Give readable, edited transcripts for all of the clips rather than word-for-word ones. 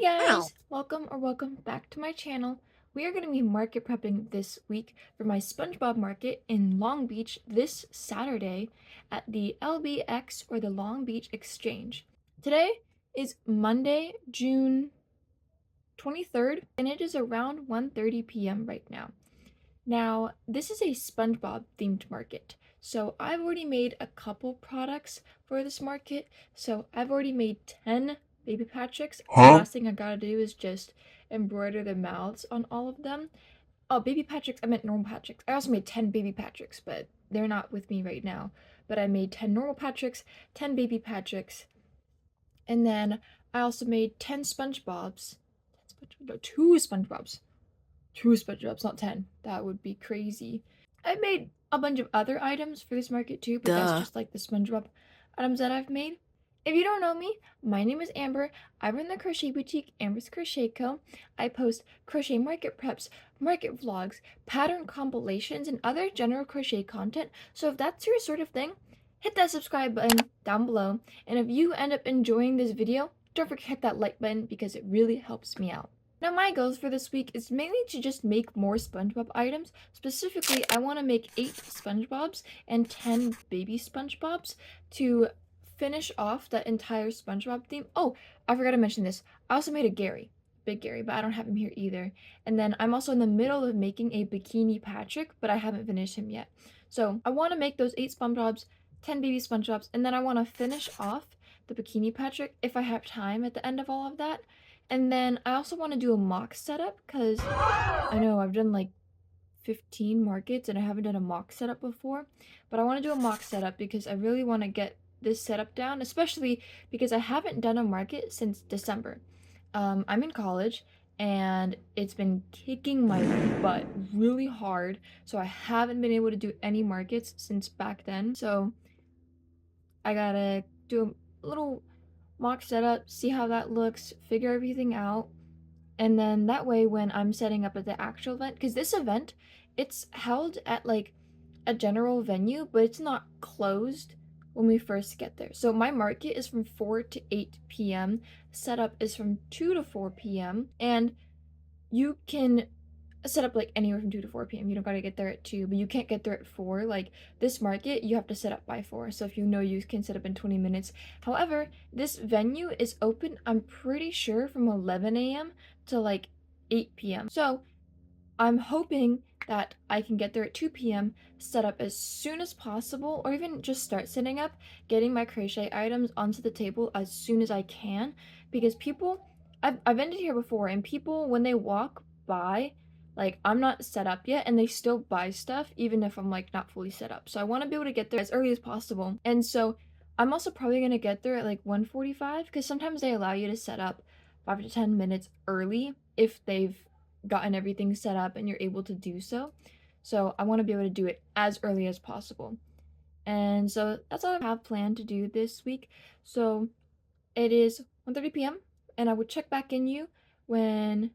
Ow. guys! Welcome back to my channel. We are going to be market prepping this week for my Spongebob Market in Long Beach this Saturday at the LBX or the Long Beach Exchange. Today is Monday, June 23rd, and it is around 1:30 p.m. right now. Now, this is a SpongeBob themed market. So I've already made a couple products for this market. So I've already made 10 baby Patricks. The last thing I gotta do is just embroider the mouths on all of them. Oh, baby Patricks, I meant normal Patricks. I also made 10 baby Patricks, but they're not with me right now. But I made 10 normal Patricks, 10 baby Patricks, and then I also made 10 SpongeBobs. No, 2 SpongeBobs. 2 SpongeBobs, not 10. That would be crazy. I made a bunch of other items for this market too, but that's just like the SpongeBob items that I've made. If you don't know me, my name is Amber. I run the crochet boutique Amber's Crochet Co. I post crochet market preps, market vlogs, pattern compilations, and other general crochet content. So if that's your sort of thing, hit that subscribe button down below. And if you end up enjoying this video, don't forget to hit that like button because it really helps me out. Now my goals for this week is mainly to just make more SpongeBob items. Specifically, I want to make 8 SpongeBobs and 10 baby SpongeBobs to finish off the entire SpongeBob theme. Oh, I forgot to mention this. I also made a Gary, Big Gary, but I don't have him here either. And then I'm also in the middle of making a Bikini Patrick, but I haven't finished him yet. So I want to make those 8 SpongeBobs, 10 baby SpongeBobs, and then I want to finish off the Bikini Patrick if I have time at the end of all of that. And then I also want to do a mock setup because I know I've done like 15 markets and I haven't done a mock setup before. But I want to do a mock setup because I really want to get this setup down, especially because I haven't done a market since December. I'm in college and it's been kicking my butt really hard. So I haven't been able to do any markets since back then. So I gotta do a little mock setup, see how that looks, figure everything out, and then that way when I'm setting up at the actual event, because this event, it's held at like a general venue, but it's not closed when we first get there. So my market is from 4 to 8 p.m. Setup is from 2 to 4 p.m. and you can set up like anywhere from 2 to 4 p.m. You don't gotta get there at 2, but you can't get there at 4. Like this market, you have to set up by 4. So if you know you can set up in 20 minutes. However, this venue is open, I'm pretty sure, from 11 a.m. to like 8 p.m. So I'm hoping that I can get there at 2 p.m., set up as soon as possible, or even just start setting up, getting my crochet items onto the table as soon as I can, because people, I've ended here before, and people, when they walk by, like, I'm not set up yet, and they still buy stuff, even if I'm, like, not fully set up. So I want to be able to get there as early as possible. And so I'm also probably going to get there at, like, 1:45, because sometimes they allow you to set up 5 to 10 minutes early if they've gotten everything set up and you're able to do so. So I want to be able to do it as early as possible. And so that's all I have planned to do this week. So it is 1:30 p.m. and I would check back in you when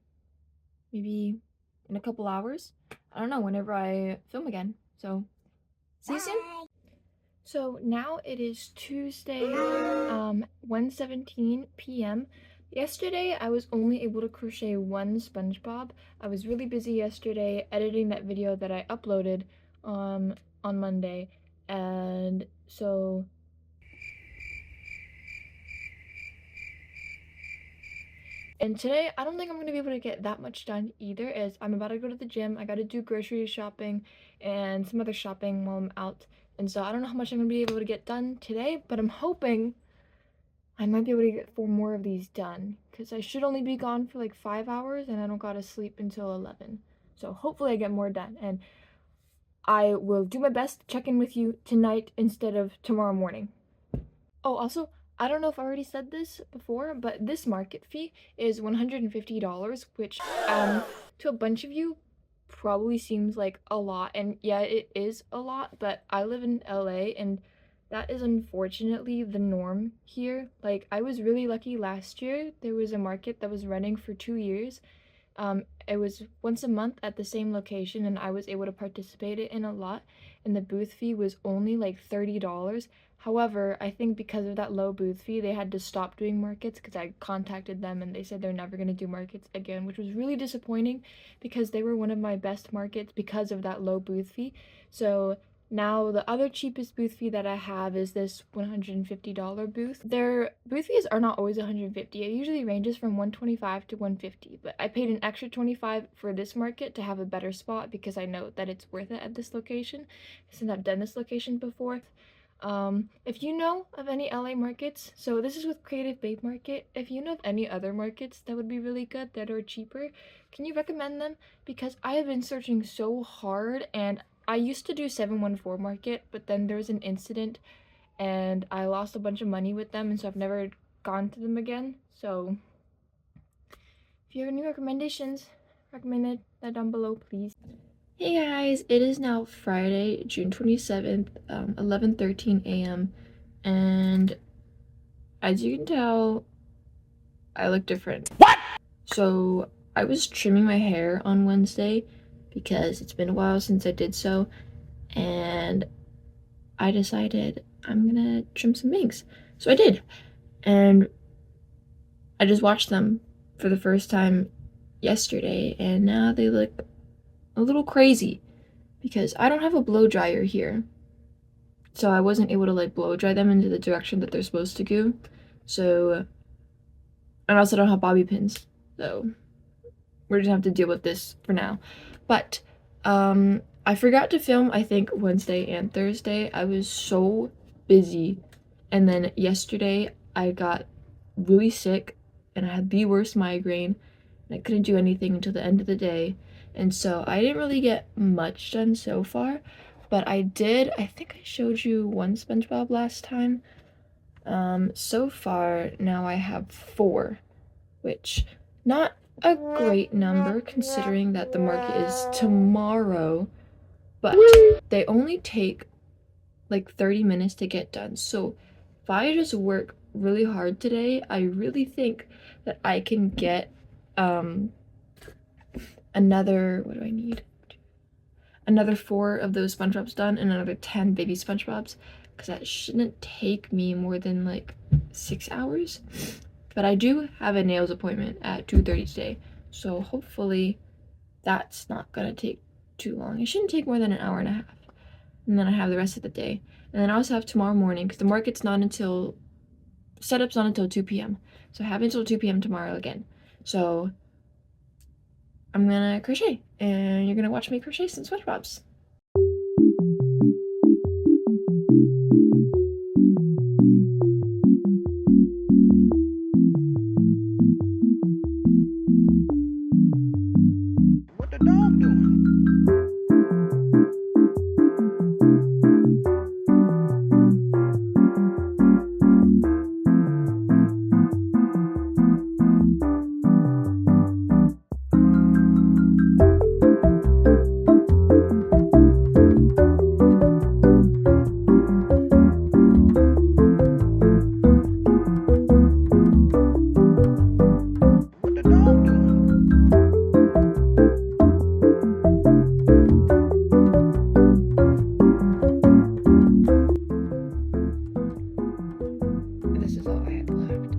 maybe in a couple hours. I don't know, whenever I film again. So see you soon. So now it is Tuesday, 1:17 p.m. Yesterday, I was only able to crochet 1 SpongeBob. I was really busy yesterday editing that video that I uploaded on Monday, and so today, I don't think I'm going to be able to get that much done either, as I'm about to go to the gym. I got to do grocery shopping and some other shopping while I'm out, and so I don't know how much I'm going to be able to get done today, but I'm hoping I might be able to get 4 more of these done, because I should only be gone for like 5 hours, and I don't gotta sleep until 11. So hopefully I get more done, and I will do my best to check in with you tonight instead of tomorrow morning. Oh, also, I don't know if I already said this before, but this market fee is $150, which to a bunch of you probably seems like a lot, and yeah, it is a lot, but I live in LA, and that is unfortunately the norm here. Like, I was really lucky last year. There was a market that was running for 2 years. It was once a month at the same location, and I was able to participate in a lot, and the booth fee was only like $30. However, I think because of that low booth fee, they had to stop doing markets because I contacted them and they said they're never going to do markets again, which was really disappointing because they were one of my best markets because of that low booth fee. So now the other cheapest booth fee that I have is this $150 booth. Their booth fees are not always $150. It usually ranges from $125 to $150, but I paid an extra $25 for this market to have a better spot because I know that it's worth it at this location since I've done this location before. If you know of any LA markets, so this is with Creative Babe Market, if you know of any other markets that would be really good that are cheaper, can you recommend them? Because I have been searching so hard, and I used to do 714 Market, but then there was an incident and I lost a bunch of money with them, and so I've never gone to them again. So if you have any recommendations, recommend that down below, please. Hey guys, it is now Friday, June 27th, 11:13 a.m. and as you can tell, I look different. What? So I was trimming my hair on Wednesday because it's been a while since I did so, and I decided I'm gonna trim some bangs. So I did, and I just watched them for the first time yesterday, and now they look a little crazy because I don't have a blow dryer here, so I wasn't able to like blow dry them into the direction that they're supposed to go. So, and I also don't have bobby pins, so we're just gonna have to deal with this for now. But I forgot to film, I think, Wednesday and Thursday. I was so busy, and then yesterday I got really sick and I had the worst migraine and I couldn't do anything until the end of the day. And so I didn't really get much done so far, but I think I showed you one SpongeBob last time. So far now I have 4, which not a great number considering that the market is tomorrow, but they only take like 30 minutes to get done. So if I just work really hard today, I really think that I can get another, what do I need? Another 4 of those SpongeBobs done and another 10 baby SpongeBobs, because that shouldn't take me more than like 6 hours. But I do have a nails appointment at 2:30 today, so hopefully that's not gonna take too long. It shouldn't take more than an hour and a half. And then I have the rest of the day. And then I also have tomorrow morning, because the market's not until, setup's not until 2 p.m. So I have until 2 p.m. tomorrow again. So I'm gonna crochet, and you're gonna watch me crochet some SpongeBobs. What the dog doing? This is all I had left.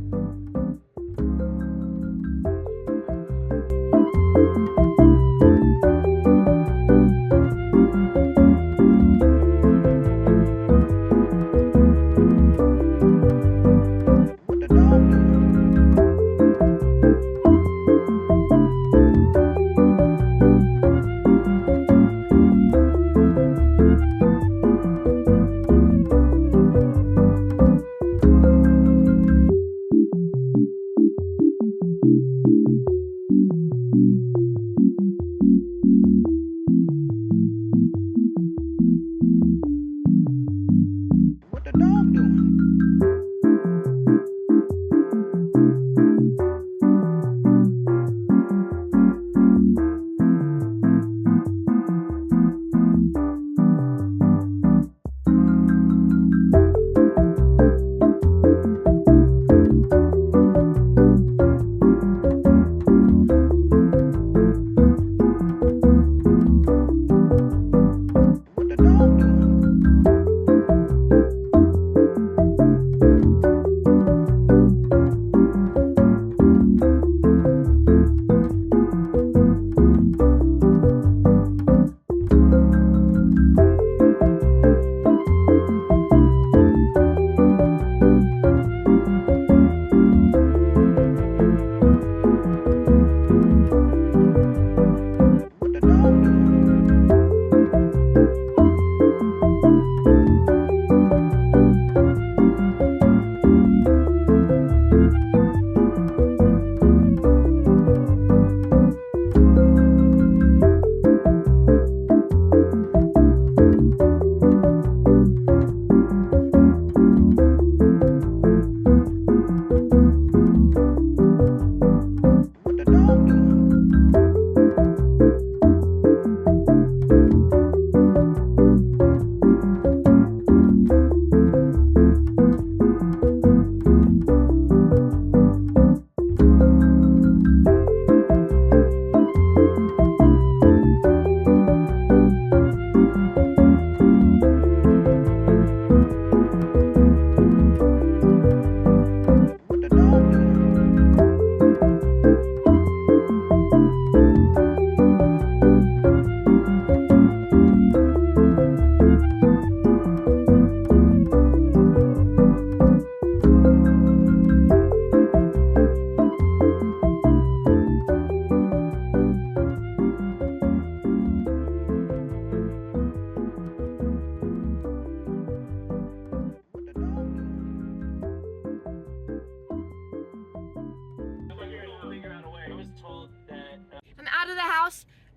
What the dog doing? What the dog doing?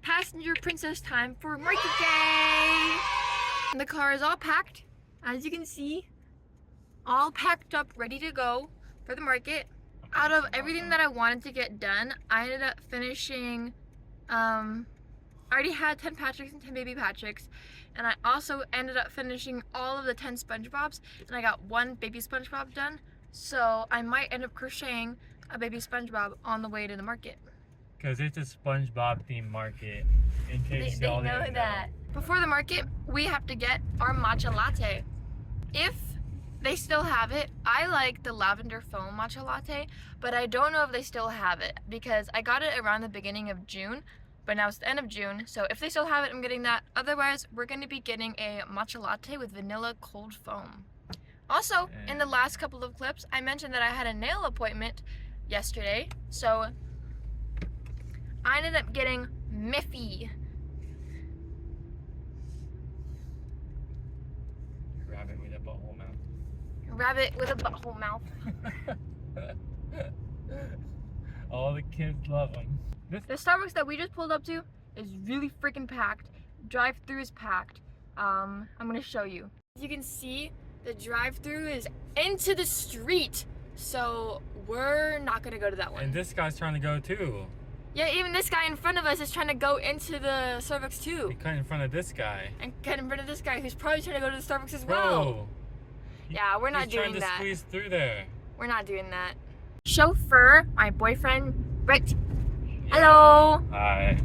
passenger princess time for market day. The car is all packed, as you can see, all packed up, ready to go for the market. Out of everything that I wanted to get done, I ended up finishing, I already had 10 Patricks and 10 baby Patricks, and I also ended up finishing all of the 10 Spongebobs, and I got one baby Spongebob done, so I might end up crocheting a baby Spongebob on the way to the market. Because it's a SpongeBob themed market, in case They y'all know didn't that. Before the market, we have to get our matcha latte. If they still have it, I like the lavender foam matcha latte, but I don't know if they still have it because I got it around the beginning of June, but now it's the end of June, so if they still have it, I'm getting that. Otherwise, we're going to be getting a matcha latte with vanilla cold foam. Also, in the last couple of clips, I mentioned that I had a nail appointment yesterday, so I ended up getting Miffy. Rabbit with a butthole mouth. Rabbit with a butthole mouth. All the kids love them. The Starbucks that we just pulled up to is really freaking packed. Drive-through is packed. I'm gonna show you. As you can see, the drive-through is into the street, so we're not gonna go to that one. And this guy's trying to go too. Yeah, even this guy in front of us is trying to go into the Starbucks too. He cut in front of this guy. And cut in front of this guy who's probably trying to go to the Starbucks as Bro, well. Yeah, we're not doing He's trying to that. squeeze through there. We're not doing that. Chauffeur, my boyfriend, Brett. Yeah. Hello. Hi.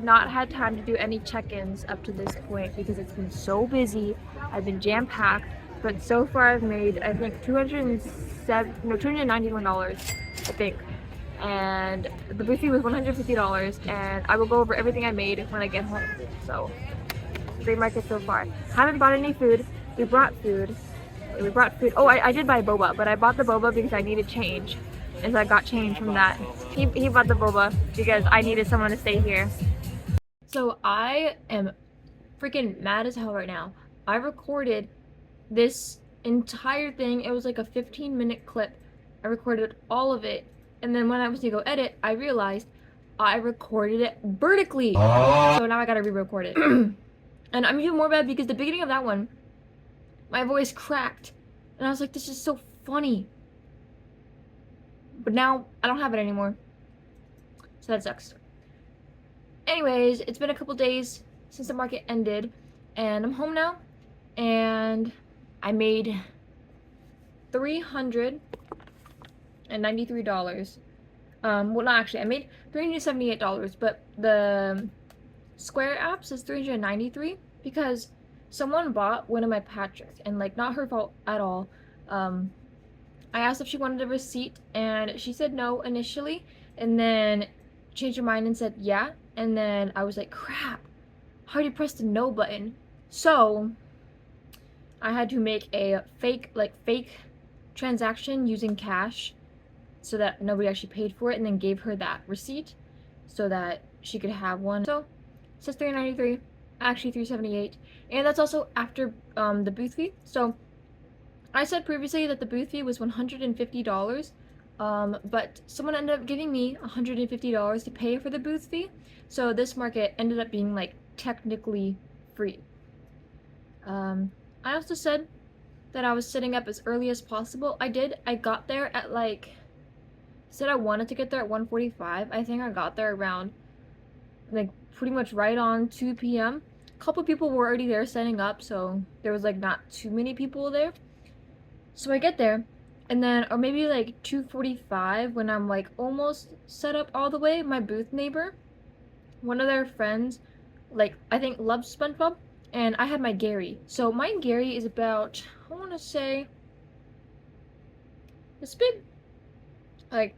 not had time to do any check-ins up to this point because it's been so busy. I've been jam-packed, but so far I've made, I think, $291, I think. And the booth fee was $150, and I will go over everything I made when I get home. So, great market so far. Haven't bought any food. We brought food. Oh, I did buy boba, but I bought the boba because I needed change. And so I got change from that. He bought the boba because I needed someone to stay here. So I am freaking mad as hell right now. I recorded this entire thing. It was like a 15-minute clip. I recorded all of it. And then when I was to go edit, I realized I recorded it vertically. So now I gotta re-record it. And I'm even more mad because the beginning of that one, my voice cracked. And I was like, this is so funny. But now I don't have it anymore. So that sucks. Anyways, it's been a couple days since the market ended. And I'm home now. And I made $393. Well, not actually. I made $378, but the Square app says $393 because someone bought one of my Patricks, and like not her fault at all. I asked if she wanted a receipt, and she said no initially, and then changed her mind and said yeah, and then I was like, crap, I already pressed the no button. So I had to make a fake transaction using cash so that nobody actually paid for it, and then gave her that receipt so that she could have one. So it says $393, actually $378, and that's also after the booth fee. So I said previously that the booth fee was $150, but someone ended up giving me $150 to pay for the booth fee, so this market ended up being like technically free. I also said that I was setting up as early as possible. I did. I got there at like, said I wanted to get there at 1:45. I think I got there around like pretty much right on 2 p.m. A couple people were already there setting up, so there was like not too many people there. So I get there, and then, or maybe like 2:45, when I'm like almost set up all the way, my booth neighbor, one of their friends, like I think loves SpongeBob, and I had my Gary. So my Gary is about, I want to say, this big, like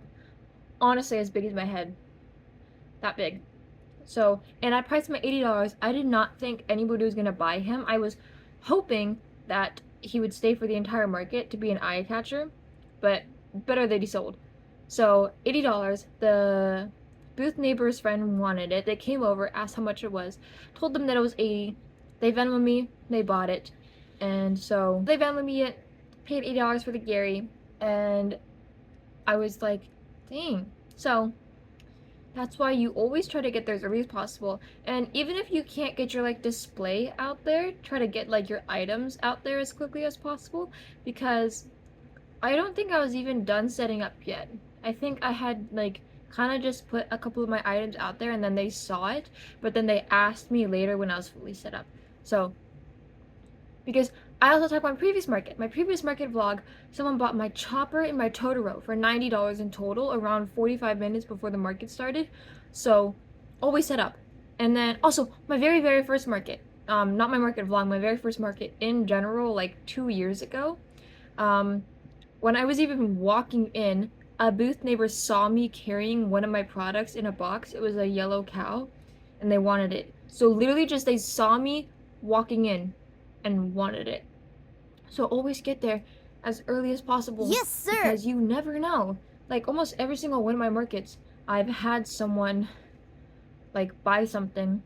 honestly as big as my head, that big. So, and I priced him at $80. I did not think anybody was gonna buy him. I was hoping that he would stay for the entire market to be an eye catcher, but better that he sold. So $80. The booth neighbor's friend wanted it. They came over, asked how much it was, told them that it was $80. They Venmoed me, they bought it, and so they Venmoed me it, paid $80 for the Gary, and I was like, dang. So that's why you always try to get there as early as possible. And even if you can't get your like display out there, try to get like your items out there as quickly as possible, because I don't think I was even done setting up yet. I think I had like kind of just put a couple of my items out there, and then they saw it, but then they asked me later when I was fully set up. So, because I also talked about my previous market vlog, someone bought my chopper and my Totoro for $90 in total, around 45 minutes before the market started. So, always set up. And then, also, my very, very first market, not my market vlog, my very first market in general, like 2 years ago, when I was even walking in, a booth neighbor saw me carrying one of my products in a box. It was a yellow cow, and they wanted it. So, literally just they saw me walking in and wanted it. So always get there as early as possible. Yes, sir. Because you never know. Like almost every single one of my markets, I've had someone like buy something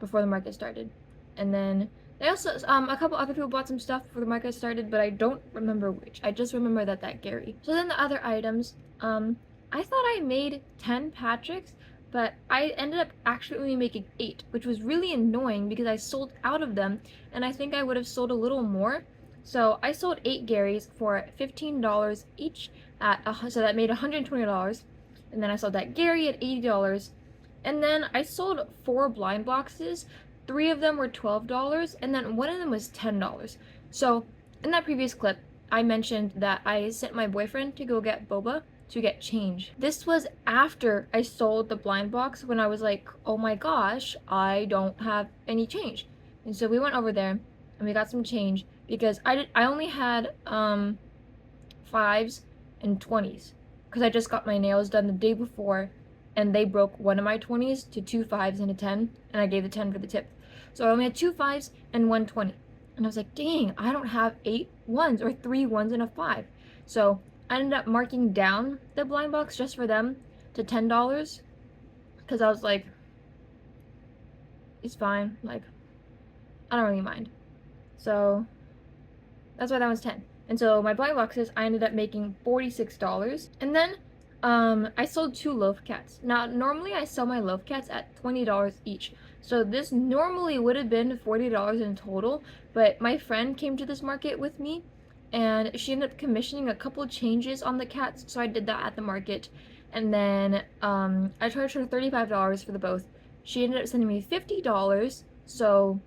before the market started, and then they also a couple other people bought some stuff before the market started, but I don't remember which. I just remember that Gary. So then the other items, I thought I made 10 Patricks, but I ended up actually only making 8, which was really annoying because I sold out of them, and I think I would have sold a little more. So I sold 8 Garys for $15 each, so that made $120, and then I sold that Gary at $80, and then I sold 4 blind boxes. 3 of them were $12, and then one of them was $10. So in that previous clip, I mentioned that I sent my boyfriend to go get boba to get change. This was after I sold the blind box, when I was like, oh my gosh, I don't have any change. And so we went over there and we got some change because I only had 5s and 20s because I just got my nails done the day before and they broke one of my 20s to 2 5s and a 10, and I gave the 10 for the tip. So I only had 2 5s and 1 20. And I was like, dang, I don't have 8 1s or 3 1s and a 5. So I ended up marking down the blind box just for them to $10 because I was like, it's fine. Like, I don't really mind. So that's why that was 10. And so my blind boxes, I ended up making $46. And then I sold 2 loaf cats. Now, normally I sell my loaf cats at $20 each. So this normally would have been $40 in total, but my friend came to this market with me and she ended up commissioning a couple changes on the cats, so I did that at the market. And then I charged her $35 for the both. She ended up sending me $50, so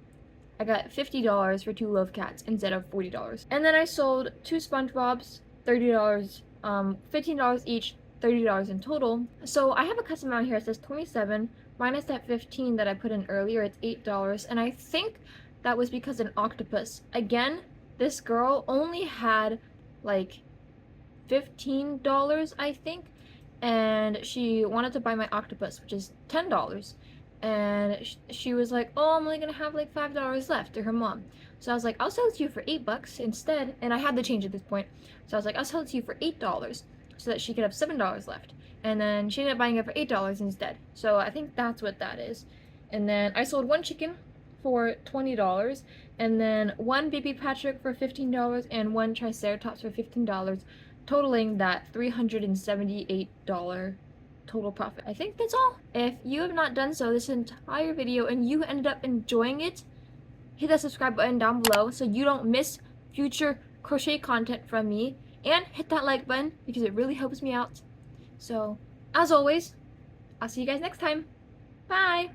I got $50 for 2 loaf cats instead of $40. And then I sold 2 SpongeBobs, $30, $15 each, $30 in total. So I have a custom amount here. It says 27 minus that 15 that I put in earlier. It's $8, and I think that was because an octopus. Again, this girl only had like $15, I think, and she wanted to buy my octopus, which is $10. And she was like, oh, I'm only gonna have like $5 left, to her mom. So I was like, I'll sell it to you for $8 instead. And I had the change at this point, so I was like, I'll sell it to you for $8 so that she could have $7 left. And then she ended up buying it for $8 instead. So I think that's what that is. And then I sold 1 chicken for $20, and then 1 baby Patrick for $15, and 1 Triceratops for $15, totaling that $378 total profit. I think that's all. If you have not done so this entire video and you ended up enjoying it, hit that subscribe button down below so you don't miss future crochet content from me, and hit that like button because it really helps me out. So as always, I'll see you guys next time. Bye!